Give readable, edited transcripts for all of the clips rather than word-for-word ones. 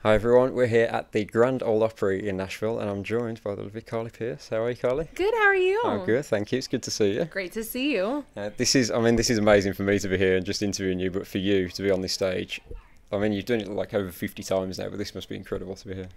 Hi everyone, we're here at the Grand Ole Opry in Nashville and I'm joined by the lovely Carly Pearce. How are you, Carly? Good, how are I'm you? good, thank you. It's good to see you. Great to see you. This is amazing for me to be here and just interviewing you, but for you to be on this stage, you've done it like over 50 times now, but this must be incredible to be here.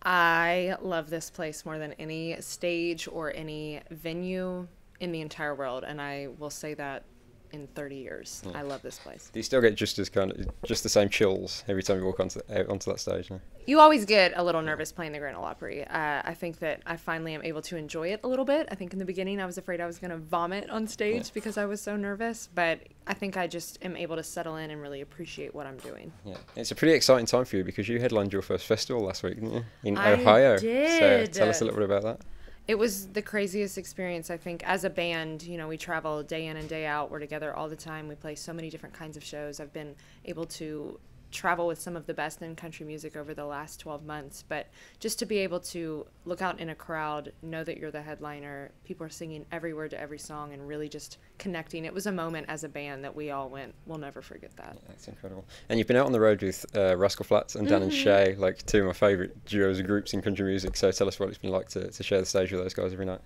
I love this place more than any stage or any venue in the entire world, and I will say that in 30 years. Yeah. I love this place. Do you still get just the same chills every time you walk onto that stage now? You always get a little nervous playing the Grand Ole Opry. I think that I finally am able to enjoy it a little bit. I think in the beginning I was afraid I was going to vomit on stage because I was so nervous, but I think I just am able to settle in and really appreciate what I'm doing. Yeah, it's a pretty exciting time for you because you headlined your first festival last week, didn't you? In I Ohio. did. So tell us a little bit about that. It was the craziest experience, I think. As a band, we travel day in and day out. We're together all the time. We play so many different kinds of shows. I've been able to travel with some of the best in country music over the last 12 months. But just to be able to look out in a crowd, know that you're the headliner, people are singing every word to every song and really just connecting. It was a moment as a band that we all went, we'll never forget that. Yeah, that's incredible. And you've been out on the road with Rascal Flatts and Dan and Shay, like two of my favourite duos and groups in country music. So tell us what it's been like to share the stage with those guys every night.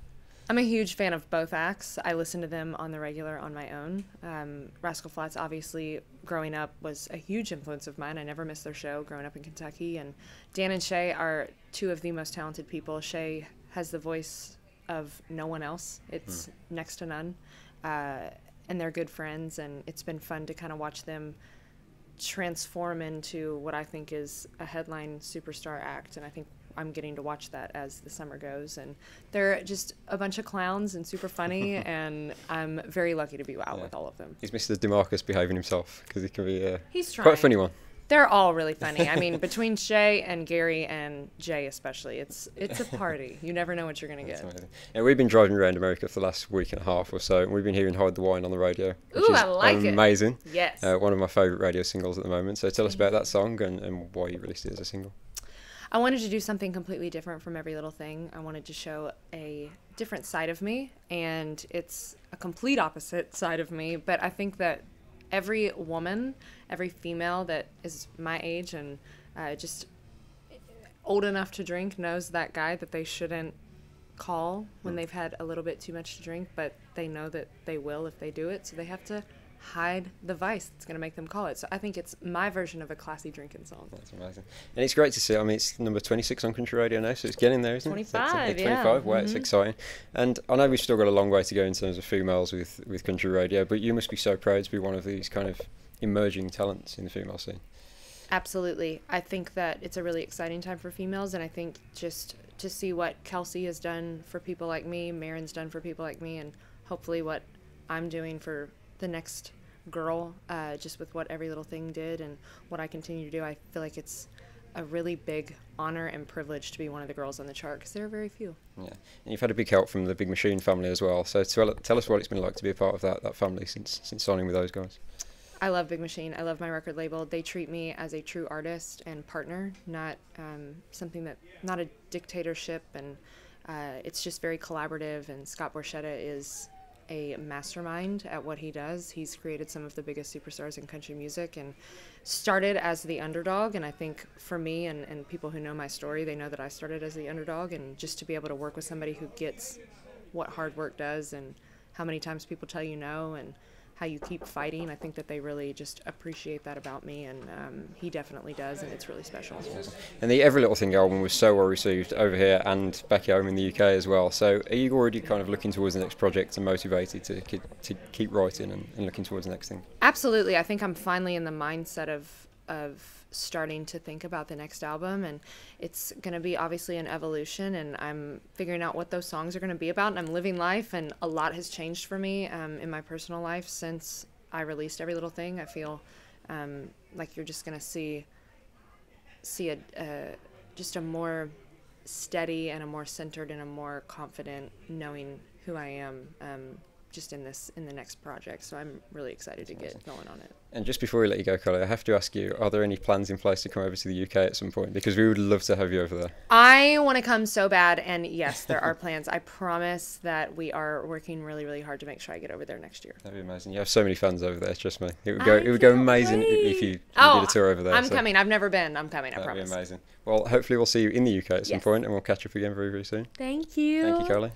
I'm a huge fan of both acts. I listen to them on the regular on my own. Rascal Flatts, obviously, growing up was a huge influence of mine. I never missed their show growing up in Kentucky. And Dan and Shay are two of the most talented people. Shay has the voice of no one else. It's next to none. And they're good friends, and it's been fun to kind of watch them transform into what I think is a headline superstar act. And I think I'm getting to watch that as the summer goes, and they're just a bunch of clowns and super funny, and I'm very lucky to be out with all of them. Is Mr. DeMarcus behaving himself? Because he can be He's trying. quite a funny one. They're all really funny. I mean, between Shay and Gary and Jay especially, it's a party. You never know what you're going to get. Amazing. Yeah, we've been driving around America for the last week and a half or so, and we've been hearing Hide the Wine on the radio, which Ooh, is I like it. amazing. Yes. One of my favourite radio singles at the moment. So tell us about that song and why you released it as a single. I wanted to do something completely different from every little thing. I wanted to show a different side of me, and it's a complete opposite side of me. But I think that every woman, every female that is my age and just old enough to drink knows that guy that they shouldn't call when they've had a little bit too much to drink, but they know that they will if they do it. So they have to hide the vice that's going to make them call it. So I think it's my version of a classy drinking song. That's amazing. And it's great to see. I mean, it's number 26 on country radio now, so it's getting there, isn't it? 25, yeah. 25, wow, it's exciting. And I know we've still got a long way to go in terms of females with country radio, but you must be so proud to be one of these kind of emerging talents in the female scene. Absolutely. I think that it's a really exciting time for females, and I think just to see what Kelsey has done for people like me, Marin's done for people like me, and hopefully what I'm doing for the next girl, just with what Every Little Thing did and what I continue to do, I feel like it's a really big honor and privilege to be one of the girls on the chart, because there are very few. Yeah, and you've had a big help from the Big Machine family as well. So tell us what it's been like to be a part of that family since signing with those guys. I love Big Machine. I love my record label. They treat me as a true artist and partner, not not a dictatorship, and it's just very collaborative. And Scott Borchetta is a mastermind at what he does. He's created some of the biggest superstars in country music and started as the underdog. And I think for me and people who know my story, they know that I started as the underdog. And just to be able to work with somebody who gets what hard work does and how many times people tell you no and how you keep fighting, I think that they really just appreciate that about me, and he definitely does, and it's really special. And the Every Little Thing album was so well received over here and back home in the UK as well. So are you already kind of looking towards the next project and motivated to keep writing and looking towards the next thing? Absolutely. I think I'm finally in the mindset of starting to think about the next album, and it's going to be obviously an evolution, and I'm figuring out what those songs are going to be about, and I'm living life, and a lot has changed for me in my personal life since I released Every Little Thing. I feel like you're just going to see just a more steady and a more centered and a more confident knowing who I am, just in the next project. So I'm really excited to get going on it. And just before we let you go, Carly, I have to ask you, are there any plans in place to come over to the UK at some point? Because we would love to have you over there. I want to come so bad, and yes, there are plans. I promise that we are working really, really hard to make sure I get over there next year. That'd be amazing. You have so many fans over there, trust me. It would go amazing if you did a tour over there. I'm coming. I've never been. I'm coming, I promise. That'd be amazing. Well, hopefully we'll see you in the UK at some point, and we'll catch up again very, very soon. Thank you. Thank you, Carly.